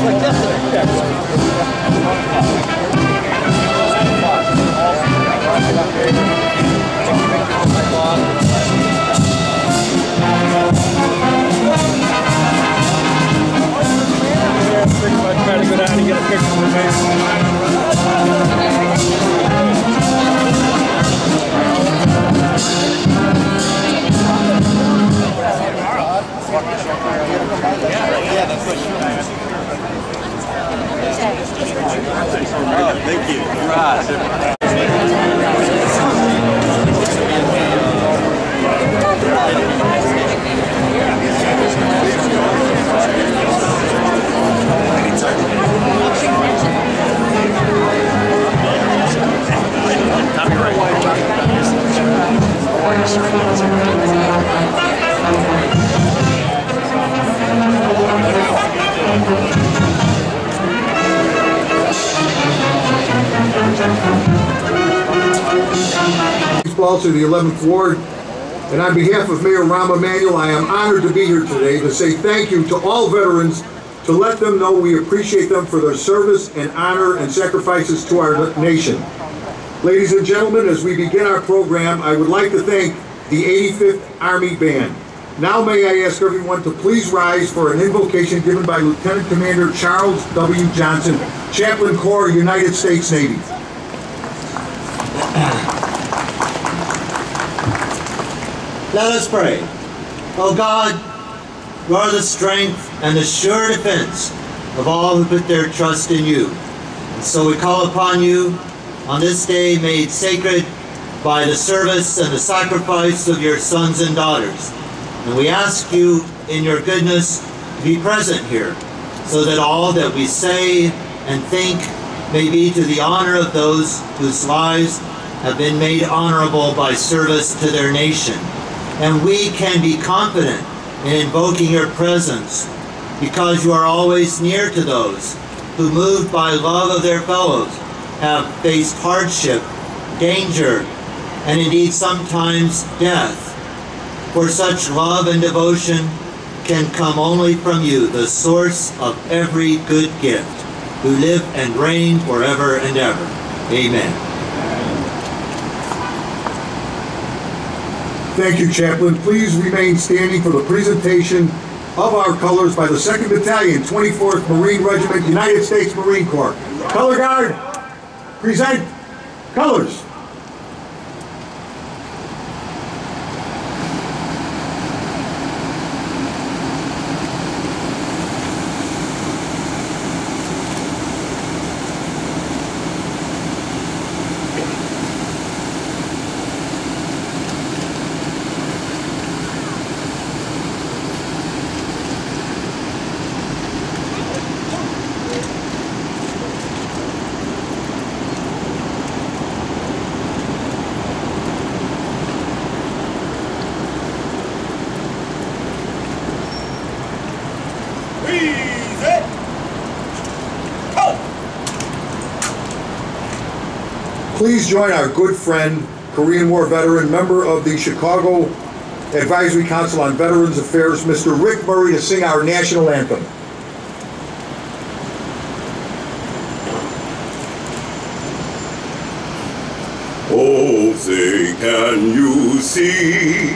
Try to go down and get a picture with me. Thank you. Right. To the 11th Ward, and on behalf of Mayor Rahm Emanuel, I am honored to be here today to say thank you to all veterans, to let them know we appreciate them for their service and honor and sacrifices to our nation. Ladies and gentlemen, as we begin our program, I would like to thank the 85th Army Band. Now may I ask everyone to please rise for an invocation given by Lieutenant Commander Charles W. Johnson, Chaplain Corps, United States Navy. Let us pray. O God, you are the strength and the sure defense of all who put their trust in you. And so we call upon you on this day made sacred by the service and the sacrifice of your sons and daughters. And we ask you in your goodness to be present here so that all that we say and think may be to the honor of those whose lives have been made honorable by service to their nation. And we can be confident in invoking your presence because you are always near to those who, moved by love of their fellows, have faced hardship, danger, and indeed sometimes death. For such love and devotion can come only from you, the source of every good gift, who live and reign forever and ever. Amen. Thank you, Chaplain. Please remain standing for the presentation of our colors by the 2nd Battalion, 24th Marine Regiment, United States Marine Corps. Color Guard, present colors. Please join our good friend, Korean War veteran, member of the Chicago Advisory Council on Veterans Affairs, Mr. Rick Murray, to sing our national anthem. Oh, say can you see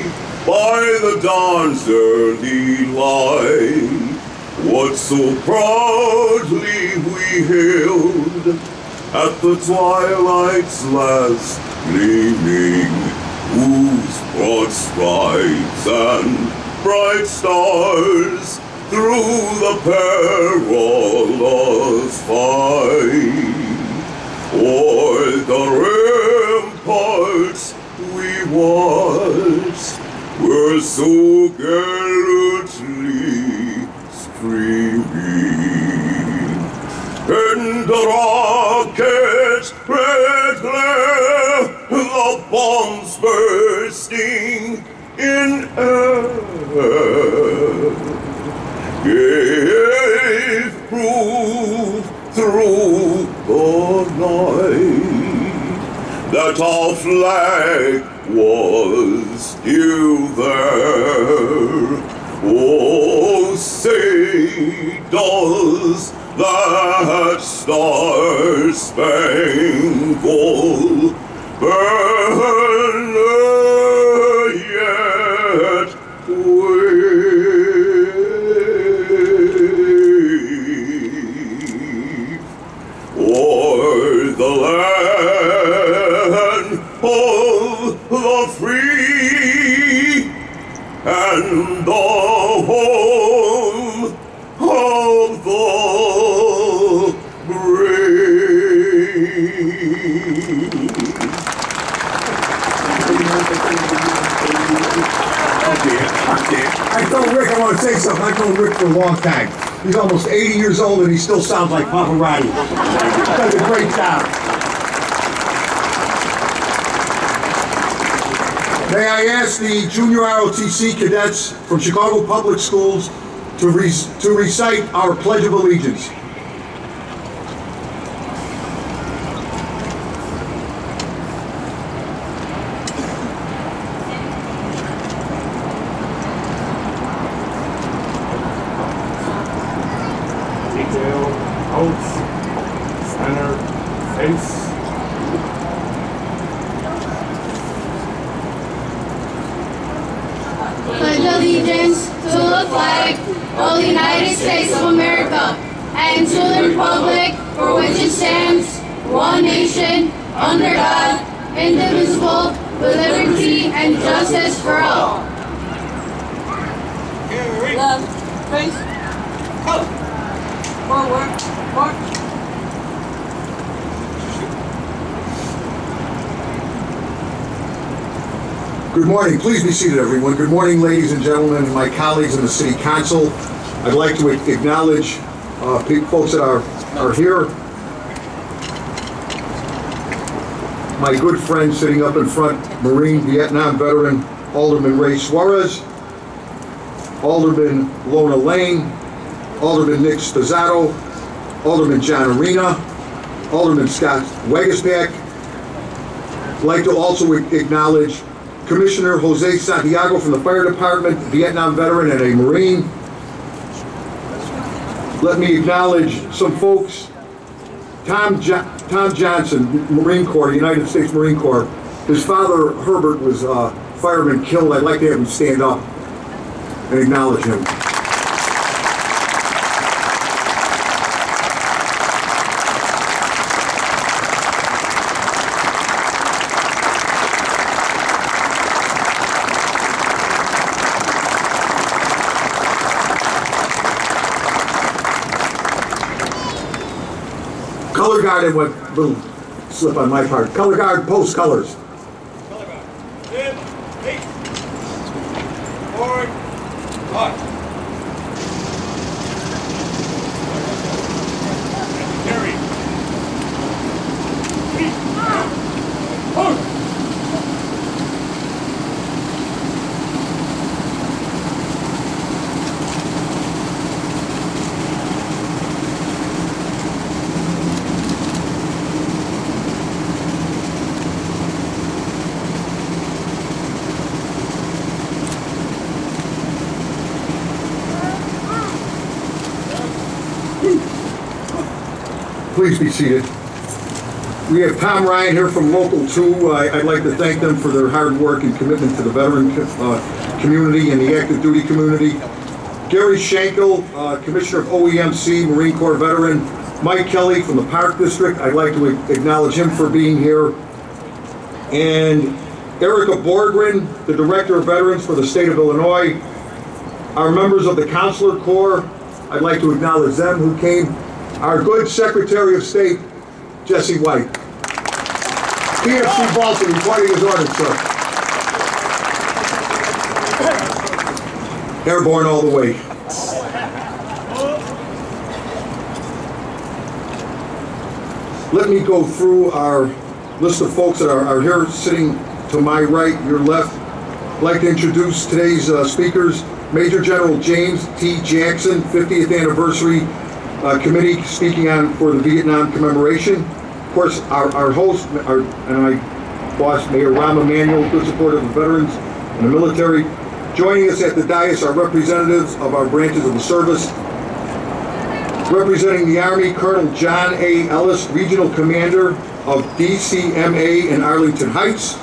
by the dawn's early light what so proudly we hailed at the twilight's last gleaming, whose broad stripes and bright stars through the perilous fight o'er the ramparts we watched were so gallantly streaming. And the rocket's red glare, the bombs bursting in air, gave proof through the night that our flag was still there, Oh, say does that star-spangled banner yet wave o'er the land of the free and the home of the brave. I told Rick I want to say something. I told Rick for a long time. He's almost 80 years old and he still sounds like Pavarotti. He does a great job. May I ask the junior ROTC cadets from Chicago Public Schools to recite our Pledge of Allegiance. Detail, oaths, center, face. Pledge allegiance to the flag of the United States of America and to the republic for which it stands, one nation, under God, indivisible, with liberty and justice for all. Left, face, up, forward, forward. Good morning. Please be seated, everyone. Good morning, ladies and gentlemen, and my colleagues in the City Council. I'd like to acknowledge folks that are here. My good friend sitting up in front, Marine Vietnam veteran Alderman Ray Suarez, Alderman Lona Lane, Alderman Nick Spazzato, Alderman John Arena, Alderman Scott Wegesbach. I'd like to also acknowledge Commissioner Jose Santiago from the Fire Department, Vietnam veteran and a Marine. Let me acknowledge some folks. Tom Johnson, Marine Corps, United States Marine Corps. His father, Herbert, was a fireman killed. I'd like to have him stand up and acknowledge him. Color guard and what little slip on my part. Color guard, post colors. Color guard. In, eight. Forward. Hot. Carry. Feet. Hold. Please be seated. We have Tom Ryan here from Local 2. I'd like to thank them for their hard work and commitment to the veteran community and the active duty community. Gary Schenkel, Commissioner of OEMC, Marine Corps veteran. Mike Kelly from the Park District. I'd like to acknowledge him for being here. And Erica Borgren, the Director of Veterans for the state of Illinois. Our members of the Consular Corps, I'd like to acknowledge them who came. Our good Secretary of State, Jesse White. PFC Boston, reporting his orders, sir. Airborne all the way. Let me go through our list of folks that are here sitting to my right, your left. I'd like to introduce today's speakers. Major General James T. Jackson, 50th anniversary committee speaking on for the Vietnam Commemoration. Of course, our host and my boss, Mayor Rahm Emanuel, good support of the veterans and the military. Joining us at the dais are representatives of our branches of the service. Representing the Army, Colonel John A. Ellis, Regional Commander of DCMA in Arlington Heights.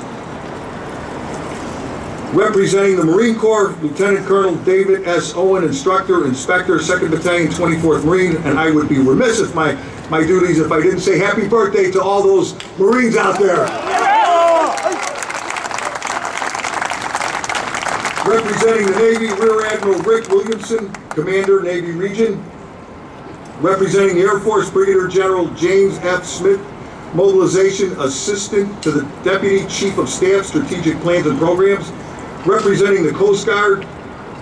Representing the Marine Corps, Lieutenant Colonel David S. Owen, Instructor, Inspector, 2nd Battalion, 24th Marine, and I would be remiss if my duties if I didn't say happy birthday to all those Marines out there. Representing the Navy, Rear Admiral Rick Williamson, Commander, Navy Region. Representing the Air Force, Brigadier General James F. Smith, Mobilization Assistant to the Deputy Chief of Staff, Strategic Plans and Programs. Representing the Coast Guard,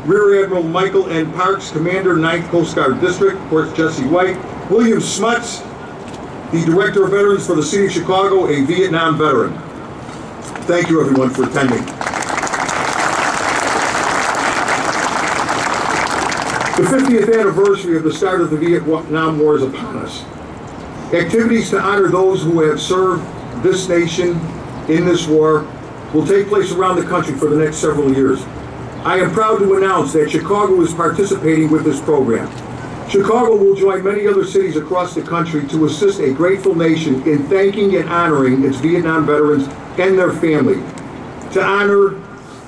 Rear Admiral Michael N. Parks, Commander, 9th Coast Guard District, of course, Jesse White. William Smuts, the Director of Veterans for the City of Chicago, a Vietnam veteran. Thank you, everyone, for attending. The 50th anniversary of the start of the Vietnam War is upon us. Activities to honor those who have served this nation in this war will take place around the country for the next several years. I am proud to announce that Chicago is participating with this program. Chicago will join many other cities across the country to assist a grateful nation in thanking and honoring its Vietnam veterans and their family. To honor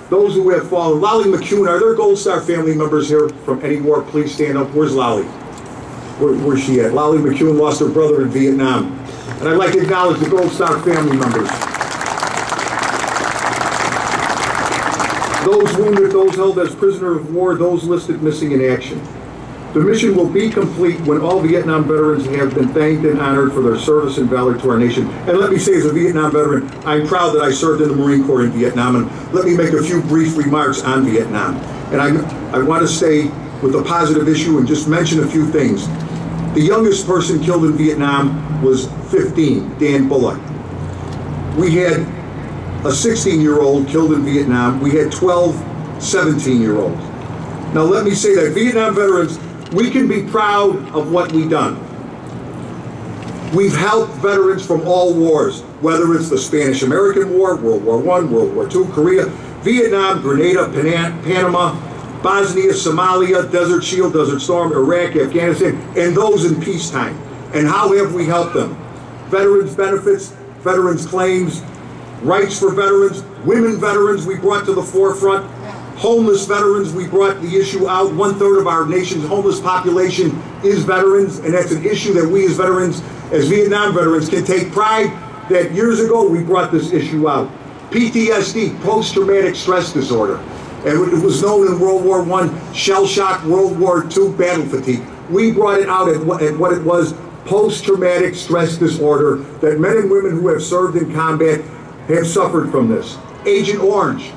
those who have fallen. Lolly McCune, are there Gold Star family members here from any war? Please stand up. Where's Lolly? Where's she at? Lolly McCune lost her brother in Vietnam. And I'd like to acknowledge the Gold Star family members. Those wounded, those held as prisoner of war, those listed missing in action. The mission will be complete when all Vietnam veterans have been thanked and honored for their service and valor to our nation. And let me say, as a Vietnam veteran, I'm proud that I served in the Marine Corps in Vietnam. And let me make a few brief remarks on Vietnam. And I want to stay with a positive issue and just mention a few things. The youngest person killed in Vietnam was 15, Dan Bullock. We had a 16-year-old killed in Vietnam. We had 12 17-year-olds. Now let me say that Vietnam veterans, we can be proud of what we've done. We've helped veterans from all wars, whether it's the Spanish-American War, World War I, World War II, Korea, Vietnam, Grenada, Panama, Bosnia, Somalia, Desert Shield, Desert Storm, Iraq, Afghanistan, and those in peacetime. And how have we helped them? Veterans benefits, veterans claims, rights for veterans, women veterans we brought to the forefront, homeless veterans, we brought the issue out. 1/3 of our nation's homeless population is veterans, and that's an issue that we as veterans, as Vietnam veterans, can take pride that years ago we brought this issue out. PTSD, post-traumatic stress disorder. And it was known in World War I, shell shock, World War II, battle fatigue. We brought it out at what it was, post-traumatic stress disorder, that men and women who have served in combat have suffered from this. Agent Orange.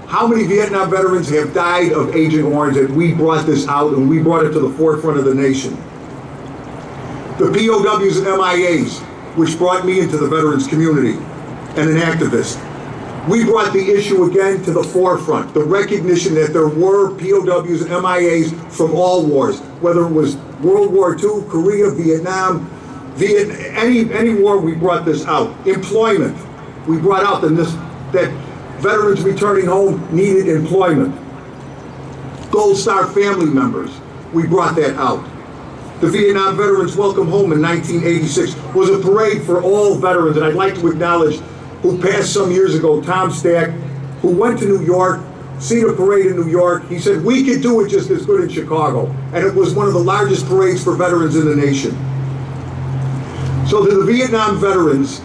How many Vietnam veterans have died of Agent Orange? And we brought this out and we brought it to the forefront of the nation. The POWs and MIAs, which brought me into the veterans community and an activist. We brought the issue again to the forefront, the recognition that there were POWs and MIAs from all wars, whether it was World War II, Korea, Vietnam, any war, we brought this out. Employment, we brought out that veterans returning home needed employment. Gold Star family members, we brought that out. The Vietnam Veterans Welcome Home in 1986 was a parade for all veterans, and I'd like to acknowledge who passed some years ago, Tom Stack, who went to New York, seen a parade in New York. He said, we could do it just as good in Chicago. And it was one of the largest parades for veterans in the nation. So to the Vietnam veterans,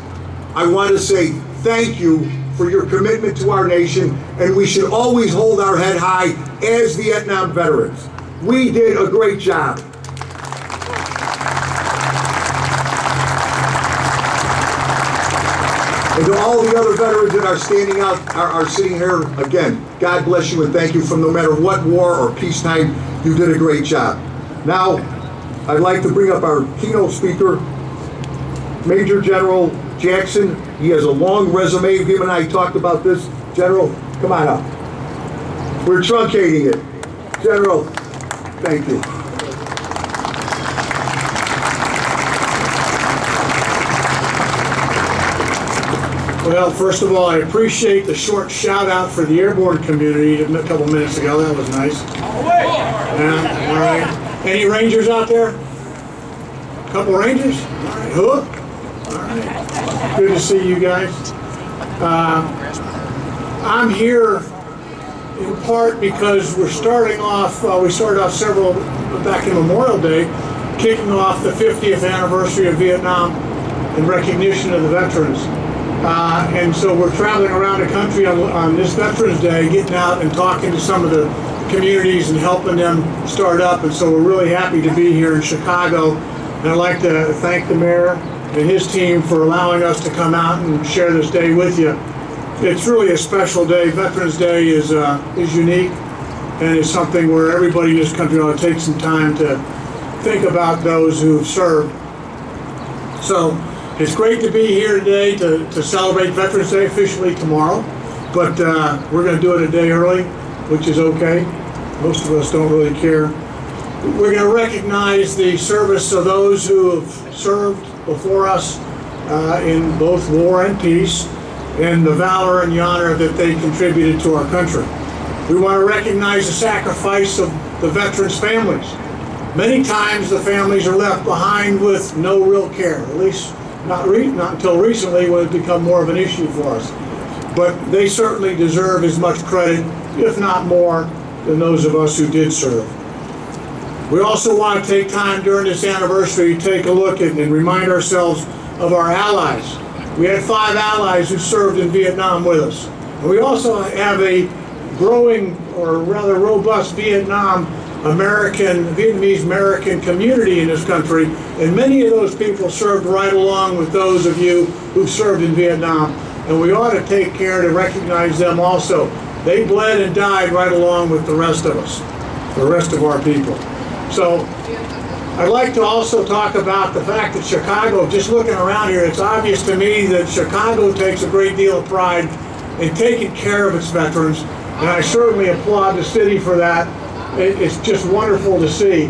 I want to say thank you for your commitment to our nation, and we should always hold our head high as Vietnam veterans. We did a great job. And to all the other veterans that are standing out, are sitting here, again, God bless you and thank you. From no matter what war or peacetime, you did a great job. Now, I'd like to bring up our keynote speaker, Major General Jackson. He has a long resume. Him and I talked about this. General, come on up. We're truncating it. General, thank you. Well, first of all, I appreciate the short shout out for the airborne community a couple minutes ago. That was nice. Yeah, all right. Any Rangers out there? A couple Rangers? All right. Hook? All right. Good to see you guys. I'm here in part because we're starting off, we started off several back in Memorial Day, kicking off the 50th anniversary of Vietnam in recognition of the veterans. And so we're traveling around the country on this Veterans Day, getting out and talking to some of the communities and helping them start up. And so we're really happy to be here in Chicago. And I'd like to thank the mayor and his team for allowing us to come out and share this day with you. It's really a special day. Veterans Day is unique, and it's something where everybody in this country ought to take some time to think about those who have served. So it's great to be here today to celebrate Veterans Day officially tomorrow, but we're going to do it a day early, which is okay. Most of us don't really care. We're going to recognize the service of those who have served before us in both war and peace, and the valor and the honor that they contributed to our country. We want to recognize the sacrifice of the veterans' families. Many times the families are left behind with no real care, at least not until recently when it's become more of an issue for us. But they certainly deserve as much credit, if not more, than those of us who did serve. We also want to take time during this anniversary to take a look at and remind ourselves of our allies. We had 5 allies who served in Vietnam with us. And we also have a growing, or rather robust, Vietnamese American community in this country, and many of those people served right along with those of you who served in Vietnam, and we ought to take care to recognize them also. They bled and died right along with the rest of us, the rest of our people. So I'd like to also talk about the fact that Chicago, just looking around here, it's obvious to me that Chicago takes a great deal of pride in taking care of its veterans, and I certainly applaud the city for that. It's just wonderful to see,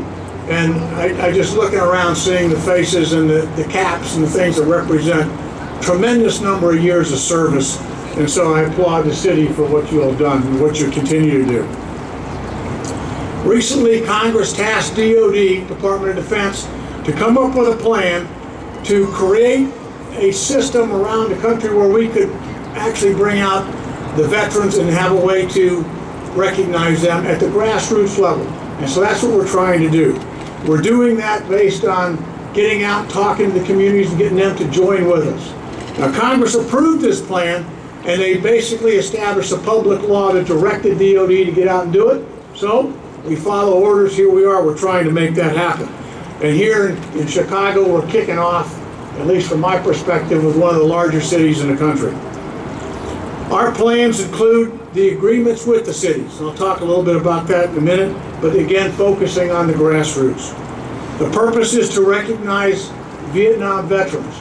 and I just looking around seeing the faces and the caps and the things that represent tremendous number of years of service, and so I applaud the city for what you have done and what you continue to do. Recently, Congress tasked DOD, Department of Defense, to come up with a plan to create a system around the country where we could actually bring out the veterans and have a way to recognize them at the grassroots level. And so that's what we're trying to do. We're doing that based on getting out, talking to the communities, and getting them to join with us. Now, Congress approved this plan, and they basically established a public law that directed DOD to get out and do it. So we follow orders. Here we are. We're trying to make that happen. And here in Chicago, we're kicking off, at least from my perspective, with one of the larger cities in the country. Our plans include the agreements with the cities. I'll talk a little bit about that in a minute, but again, focusing on the grassroots. The purpose is to recognize Vietnam veterans.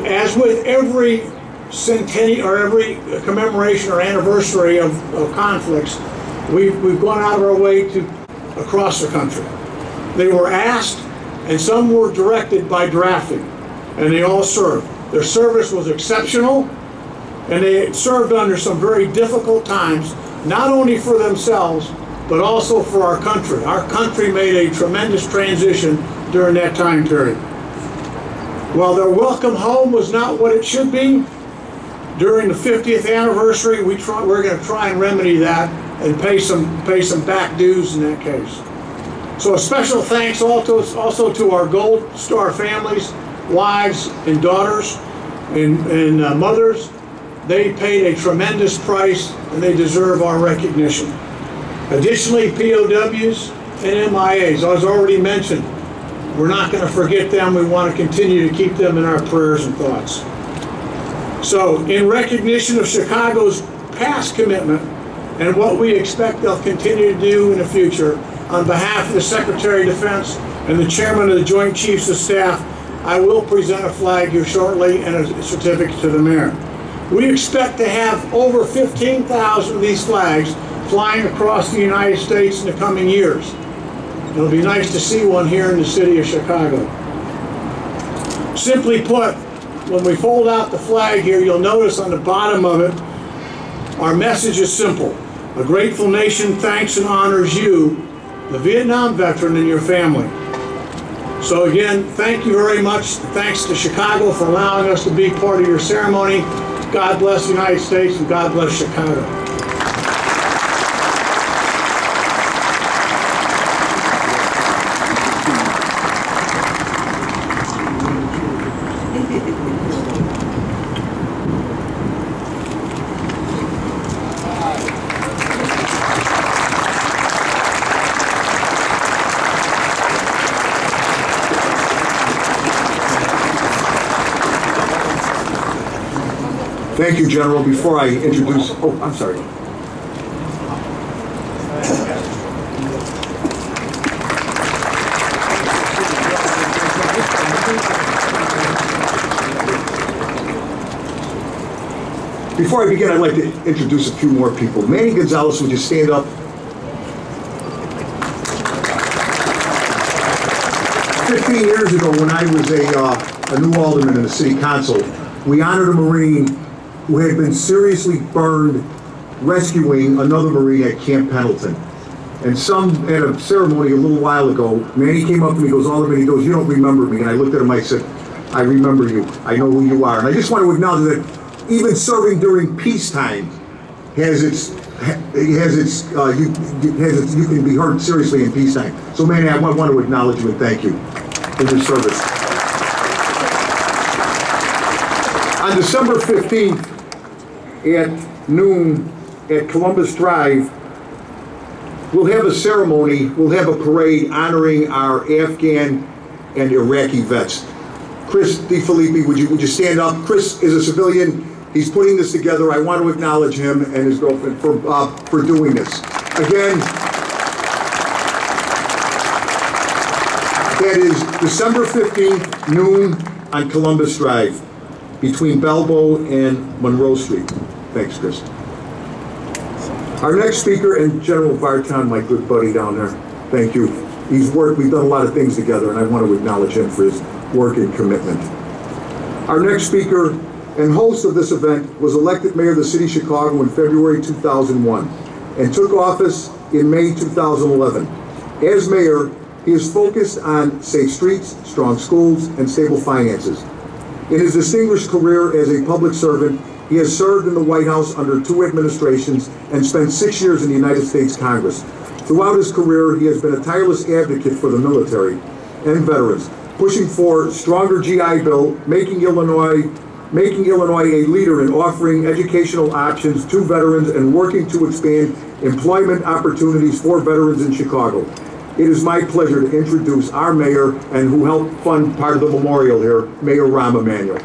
As with every centennial or every commemoration or anniversary of conflicts, we've gone out of our way to across the country. They were asked, and some were directed by drafting, and they all served. Their service was exceptional, and they served under some very difficult times, not only for themselves, but also for our country. Our country made a tremendous transition during that time period. While their welcome home was not what it should be, during the 50th anniversary, we're going to try and remedy that and pay some back dues in that case. So a special thanks also to our Gold Star families, wives and daughters and mothers. They paid a tremendous price, and they deserve our recognition. Additionally, POWs and MIAs, as already mentioned, we're not going to forget them. We want to continue to keep them in our prayers and thoughts. So, in recognition of Chicago's past commitment and what we expect they'll continue to do in the future, on behalf of the Secretary of Defense and the Chairman of the Joint Chiefs of Staff, I will present a flag here shortly and a certificate to the Mayor. We expect to have over 15,000 of these flags flying across the United States in the coming years. It'll be nice to see one here in the city of Chicago. Simply put, when we fold out the flag here, you'll notice on the bottom of it, our message is simple. A grateful nation thanks and honors you, the Vietnam veteran, and your family. So again, thank you very much. Thanks to Chicago for allowing us to be part of your ceremony. God bless the United States and God bless Chicago. Thank you, General. Before I introduce, oh, I'm sorry. Before I begin, I'd like to introduce a few more people. Manny Gonzalez, would you stand up? 15 years ago, when I was a new alderman in the city council, we honored a Marine who had been seriously burned rescuing another Marine at Camp Pendleton. And at a ceremony a little while ago, Manny came up to me, he goes, Alderman, he goes, you don't remember me. And I looked at him, I said, I remember you. I know who you are. And I just want to acknowledge that even serving during peacetime you can be hurt seriously in peacetime. So Manny, I want to acknowledge you and thank you for your service. On December 15th at noon at Columbus Drive, we'll have a ceremony, we'll have a parade honoring our Afghan and Iraqi vets. Chris DeFilippi, would you stand up? Chris is a civilian. He's putting this together. I want to acknowledge him and his girlfriend for doing this. Again, that is December 15th, noon on Columbus Drive, between Balboa and Monroe Street. Thanks, Chris. Our next speaker, and General Vartan, my good buddy down there, thank you. We've done a lot of things together, and I want to acknowledge him for his work and commitment. Our next speaker and host of this event was elected mayor of the city of Chicago in February 2001 and took office in May 2011. As mayor, he is focused on safe streets, strong schools, and stable finances. In his distinguished career as a public servant, he has served in the White House under 2 administrations and spent 6 years in the United States Congress. Throughout his career, he has been a tireless advocate for the military and veterans, pushing for stronger GI Bill, making Illinois a leader in offering educational options to veterans and working to expand employment opportunities for veterans in Chicago. It is my pleasure to introduce our mayor and who helped fund part of the memorial here, Mayor Rahm Emanuel.